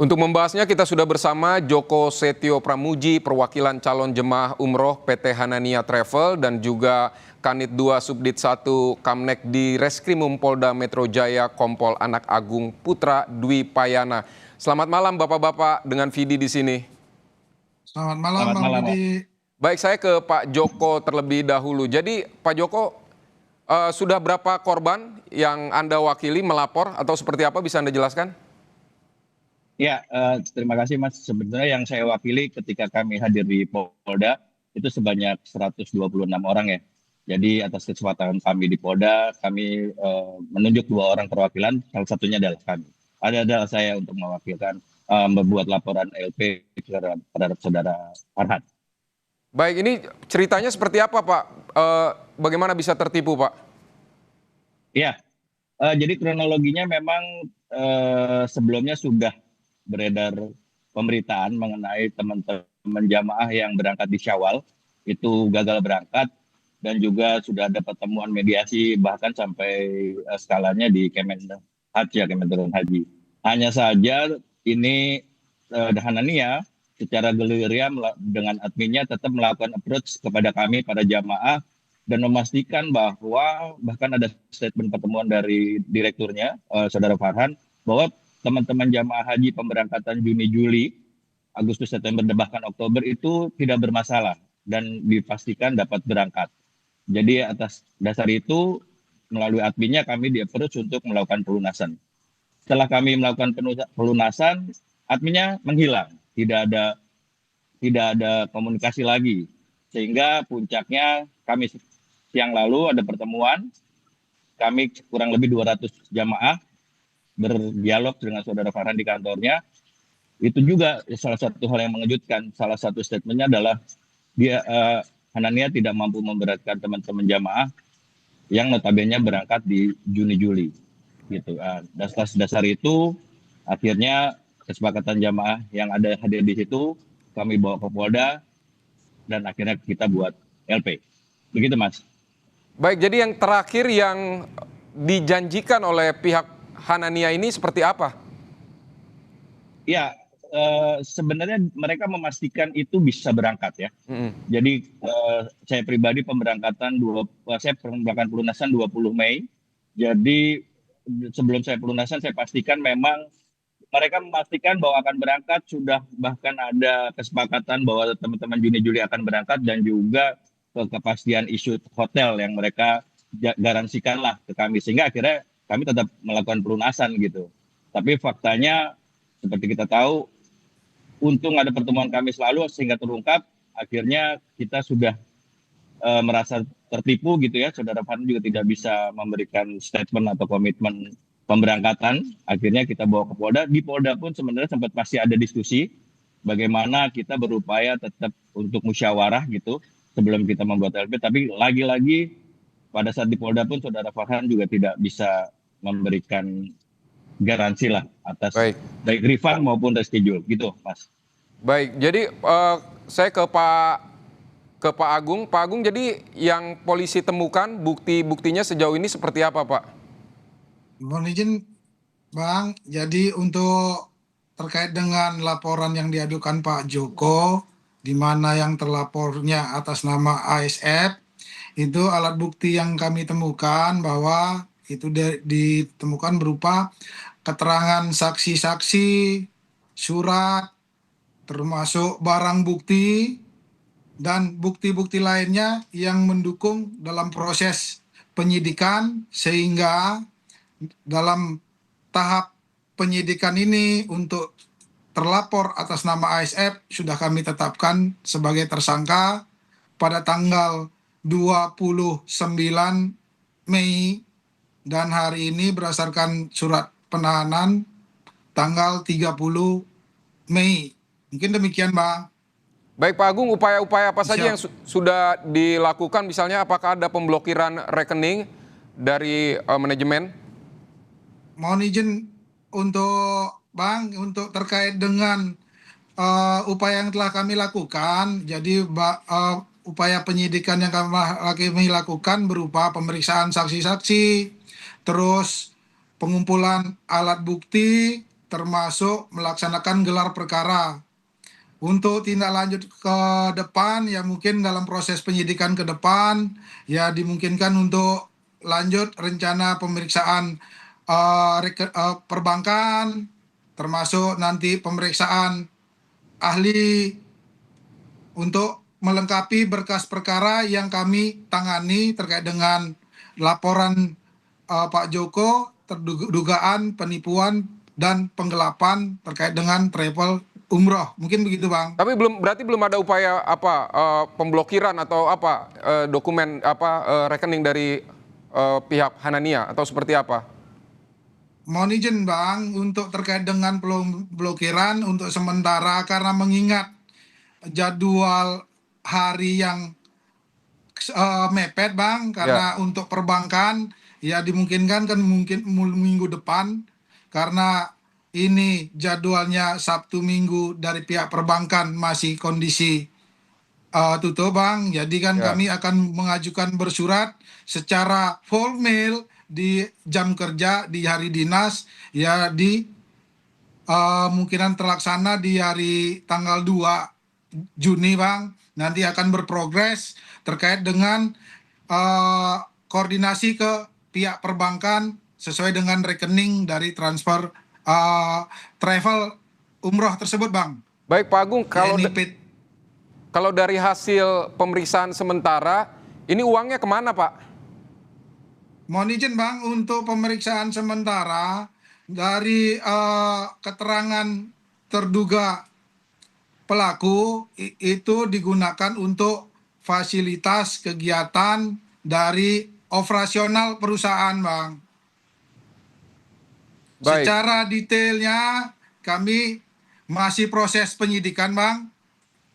Untuk membahasnya kita sudah bersama Joko Setio Pramuji, perwakilan calon jemaah umroh PT Hanania Travel dan juga Kanit 2 Subdit 1 Kamnek di Reskrimum Polda Metro Jaya Kompol Anak Agung Putra Dwi Payana. Selamat malam Bapak-bapak dengan Vidi di sini. Selamat malam Selamat Bang malam, Pak. Budi. Baik, saya ke Pak Joko terlebih dahulu. Jadi Pak Joko, sudah berapa korban yang Anda wakili melapor atau seperti apa bisa Anda jelaskan? Ya, terima kasih Mas. Sebenarnya yang saya wakili ketika kami hadir di Polda itu sebanyak 126 orang ya. Jadi atas kesempatan kami di Polda, kami menunjuk 2 orang perwakilan, salah satunya adalah kami. Adalah saya untuk mewakilkan membuat laporan LP terhadap saudara Farhan. Baik, ini ceritanya seperti apa Pak? Bagaimana bisa tertipu Pak? Ya, jadi kronologinya memang sebelumnya sudah beredar pemberitaan mengenai teman-teman jamaah yang berangkat di Syawal itu gagal berangkat dan juga sudah ada pertemuan mediasi bahkan sampai skalanya di Kementerian Haji ya, Kementerian Haji. Hanya saja ini Hanania secara gerilya dengan adminnya tetap melakukan approach kepada kami para jamaah dan memastikan bahwa bahkan ada statement pertemuan dari direkturnya saudara Farhan bahwa teman-teman jamaah haji pemberangkatan Juni, Juli, Agustus, September, dan bahkan Oktober itu tidak bermasalah dan dipastikan dapat berangkat. Jadi atas dasar itu melalui adminnya kami di-approach untuk melakukan pelunasan. Setelah kami melakukan pelunasan, adminnya menghilang, tidak ada komunikasi lagi. Sehingga puncaknya kami siang lalu ada pertemuan, kami kurang lebih 200 jamaah berdialog dengan saudara Farhan di kantornya. Itu juga salah satu hal yang mengejutkan. Salah satu statementnya adalah dia Hanania tidak mampu memberatkan teman-teman jamaah yang notabene berangkat di Juni Juli gitu. Dasar itu akhirnya kesepakatan jamaah yang ada hadir di situ kami bawa ke Polda dan akhirnya kita buat LP. Begitu Mas. Baik, jadi yang terakhir yang dijanjikan oleh pihak Hanania ini seperti apa? Ya, sebenarnya mereka memastikan itu bisa berangkat ya. Jadi saya pribadi saya pemberangkatan pelunasan 20 Mei. Jadi sebelum saya pelunasan saya pastikan memang mereka memastikan bahwa akan berangkat, sudah bahkan ada kesepakatan bahwa teman-teman Juni Juli akan berangkat dan juga kepastian isu hotel yang mereka garansikan lah ke kami sehingga akhirnya kami tetap melakukan pelunasan gitu. Tapi faktanya seperti kita tahu, untung ada pertemuan kami selalu sehingga terungkap. Akhirnya kita sudah merasa tertipu gitu ya. Saudara Farhan juga tidak bisa memberikan statement atau komitmen pemberangkatan. Akhirnya kita bawa ke Polda. Di Polda pun sebenarnya sempat masih ada diskusi bagaimana kita berupaya tetap untuk musyawarah gitu sebelum kita membuat LP. Tapi lagi-lagi pada saat di Polda pun saudara Farhan juga tidak bisa memberikan garansi lah atas baik refund maupun reschedule gitu Mas. Baik, jadi saya ke Pak Agung. Pak Agung, jadi yang polisi temukan bukti-buktinya sejauh ini seperti apa Pak? Mohon izin Bang, jadi untuk terkait dengan laporan yang diadukan Pak Joko, di mana yang terlapornya atas nama ASF, itu alat bukti yang kami temukan bahwa itu ditemukan berupa keterangan saksi-saksi, surat, termasuk barang bukti, dan bukti-bukti lainnya yang mendukung dalam proses penyidikan sehingga dalam tahap penyidikan ini untuk terlapor atas nama ASF sudah kami tetapkan sebagai tersangka pada tanggal 29 Mei dan hari ini berdasarkan surat penahanan tanggal 30 Mei. Mungkin demikian Bang. Baik Pak Agung, upaya-upaya apa saja yang Siap. sudah dilakukan? Misalnya apakah ada pemblokiran rekening dari manajemen? Mohon izin untuk Bang, untuk terkait dengan upaya yang telah kami lakukan. Jadi upaya penyidikan yang kami lakukan berupa pemeriksaan saksi-saksi, terus pengumpulan alat bukti, termasuk melaksanakan gelar perkara. Untuk tindak lanjut ke depan, ya mungkin dalam proses penyidikan ke depan, ya dimungkinkan untuk lanjut rencana pemeriksaan perbankan, termasuk nanti pemeriksaan ahli untuk melengkapi berkas perkara yang kami tangani terkait dengan laporan Pak Joko terdugaan penipuan dan penggelapan terkait dengan travel umroh. Mungkin begitu, Bang. Tapi berarti belum ada upaya apa pemblokiran atau apa dokumen apa rekening dari pihak Hanania atau seperti apa? Mohon izin, Bang, untuk terkait dengan blokiran untuk sementara karena mengingat jadwal hari yang mepet, Bang, Ya. karena untuk perbankan ya dimungkinkan kan mungkin minggu depan karena ini jadwalnya Sabtu Minggu dari pihak perbankan masih kondisi tutup, Bang. Jadi kan Ya. kami akan mengajukan bersurat secara formal di jam kerja di hari dinas ya di mungkinan terlaksana di hari tanggal 2 Juni, Bang. Nanti akan berprogres terkait dengan eh, koordinasi ke pihak perbankan sesuai dengan rekening dari transfer eh, travel umroh tersebut, Bang. Baik Pak Agung, Ya ini Pit. kalau dari hasil pemeriksaan sementara, ini uangnya kemana Pak? Mohon izin, Bang, untuk pemeriksaan sementara dari keterangan terduga pelaku itu digunakan untuk fasilitas kegiatan dari operasional perusahaan, Bang. Baik, Secara detailnya kami masih proses penyidikan, Bang.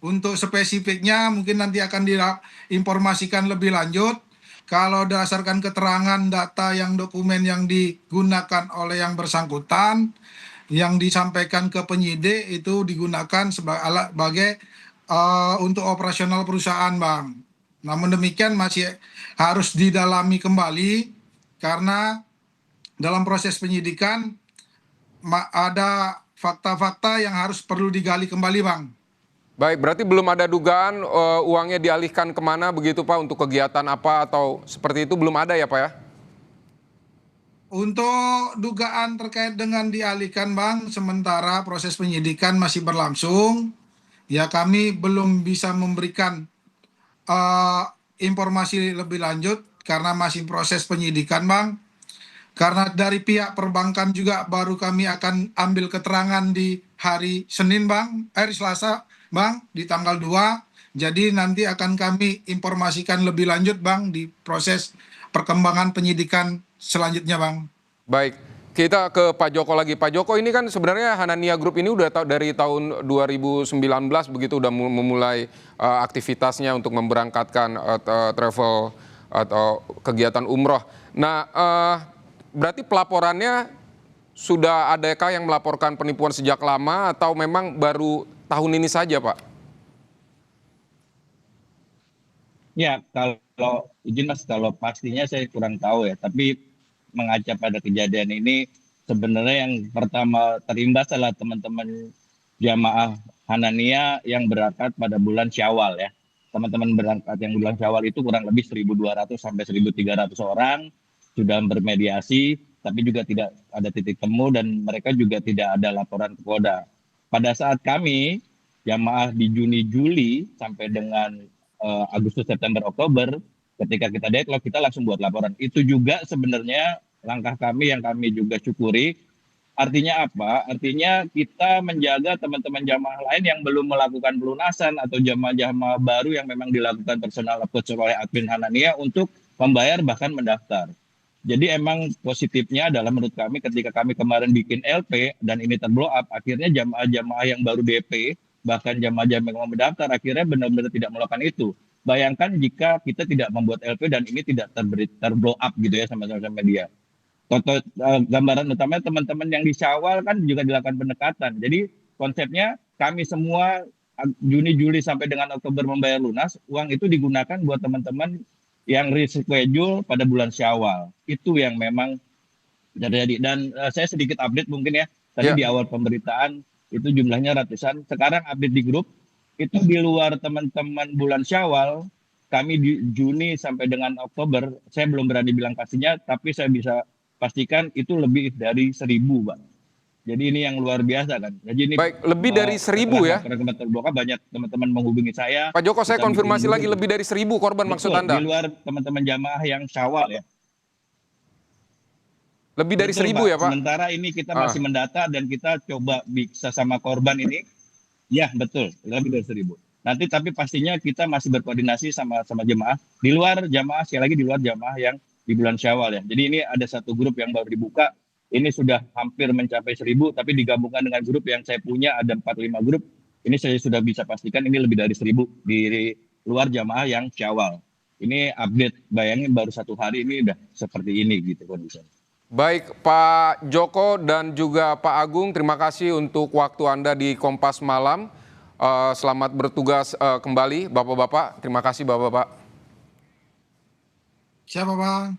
Untuk spesifiknya mungkin nanti akan diinformasikan lebih lanjut. Kalau berdasarkan keterangan data yang dokumen yang digunakan oleh yang bersangkutan, yang disampaikan ke penyidik itu digunakan sebagai untuk operasional perusahaan, Bang. Namun demikian masih harus didalami kembali karena dalam proses penyidikan ada fakta-fakta yang harus perlu digali kembali, Bang. baik. Berarti belum ada dugaan uangnya dialihkan kemana begitu Pak untuk kegiatan apa atau seperti itu belum ada ya Pak ya? Untuk dugaan terkait dengan dialihkan, Bang, sementara proses penyidikan masih berlangsung. Ya kami belum bisa memberikan eh, informasi lebih lanjut karena masih proses penyidikan, Bang. Karena dari pihak perbankan juga baru kami akan ambil keterangan di hari Senin, Bang, hari Selasa, Bang, di tanggal 2. Jadi nanti akan kami informasikan lebih lanjut, Bang, di proses perkembangan penyidikan selanjutnya, Bang. Baik, kita ke Pak Joko lagi. Pak Joko, ini kan sebenarnya Hanania Group ini udah dari tahun 2019 begitu udah memulai aktivitasnya untuk memberangkatkan travel atau kegiatan umroh. Nah, berarti pelaporannya sudah adakah yang melaporkan penipuan sejak lama atau memang baru tahun ini saja, Pak? Ya, kalau izin Mas, kalau pastinya saya kurang tahu ya. Tapi mengaca pada kejadian ini, sebenarnya yang pertama terimbas adalah teman-teman jamaah Hanania yang berangkat pada bulan Syawal ya. Teman-teman berangkat yang bulan Syawal itu kurang lebih 1.200 sampai 1.300 orang sudah bermediasi, tapi juga tidak ada titik temu dan mereka juga tidak ada laporan ke Polda. Pada saat kami jamaah di Juni Juli sampai dengan Agustus September Oktober ketika kita deadlock kita langsung buat laporan. Itu juga sebenarnya langkah kami yang kami juga syukuri. Artinya apa? Artinya kita menjaga teman-teman jamaah lain yang belum melakukan pelunasan atau jamaah-jamaah baru yang memang dilakukan personal approach oleh admin Hanania untuk membayar bahkan mendaftar. Jadi emang positifnya adalah menurut kami ketika kami kemarin bikin LP dan ini terblow up, akhirnya jamaah-jamaah yang baru DP, bahkan jamaah-jamaah yang mau mendaftar, akhirnya benar-benar tidak melakukan itu. Bayangkan jika kita tidak membuat LP dan ini tidak terblow up gitu ya sama media. Gambaran utamanya teman-teman yang di Syawal kan juga dilakukan pendekatan. Jadi konsepnya kami semua Juni, Juli sampai dengan Oktober membayar lunas, uang itu digunakan buat teman-teman yang reschedule pada bulan Syawal. Itu yang memang terjadi. Dan saya sedikit update mungkin ya, Tadi Ya. di awal pemberitaan itu jumlahnya ratusan. Sekarang update di grup, itu di luar teman-teman bulan Syawal, kami di Juni sampai dengan Oktober, saya belum berani bilang pastinya, tapi saya bisa pastikan itu lebih dari 1.000, Bang. Jadi ini yang luar biasa kan. Jadi ini Baik, lebih dari 1.000 ya? Setelah terbuka banyak teman-teman menghubungi saya. Pak Joko, saya Kita konfirmasi bikin lagi, dulu. lebih dari 1.000 korban maksud Betul, Anda? di luar teman-teman jamaah yang Syawal ya. Lebih dari Betul, 1.000 Pak. ya, Pak? Sementara ini kita Ah. masih mendata dan kita coba bisa sama korban ini. Ya, betul. Lebih dari 1.000. Nanti tapi pastinya kita masih berkoordinasi sama jemaah. Di luar jamaah, sekali lagi di luar jamaah yang di bulan Syawal ya. Jadi ini ada satu grup yang baru dibuka. Ini sudah hampir mencapai 1.000, tapi digabungkan dengan grup yang saya punya ada 4-5 grup. Ini saya sudah bisa pastikan ini lebih dari 1.000 di luar jamaah yang Syawal. Ini update, bayangin baru 1 hari ini udah seperti ini gitu kondisinya. Baik, Pak Joko dan juga Pak Agung, terima kasih untuk waktu Anda di Kompas Malam. Selamat bertugas kembali, Bapak-Bapak. Terima kasih, Bapak-Bapak. Siapa Bang?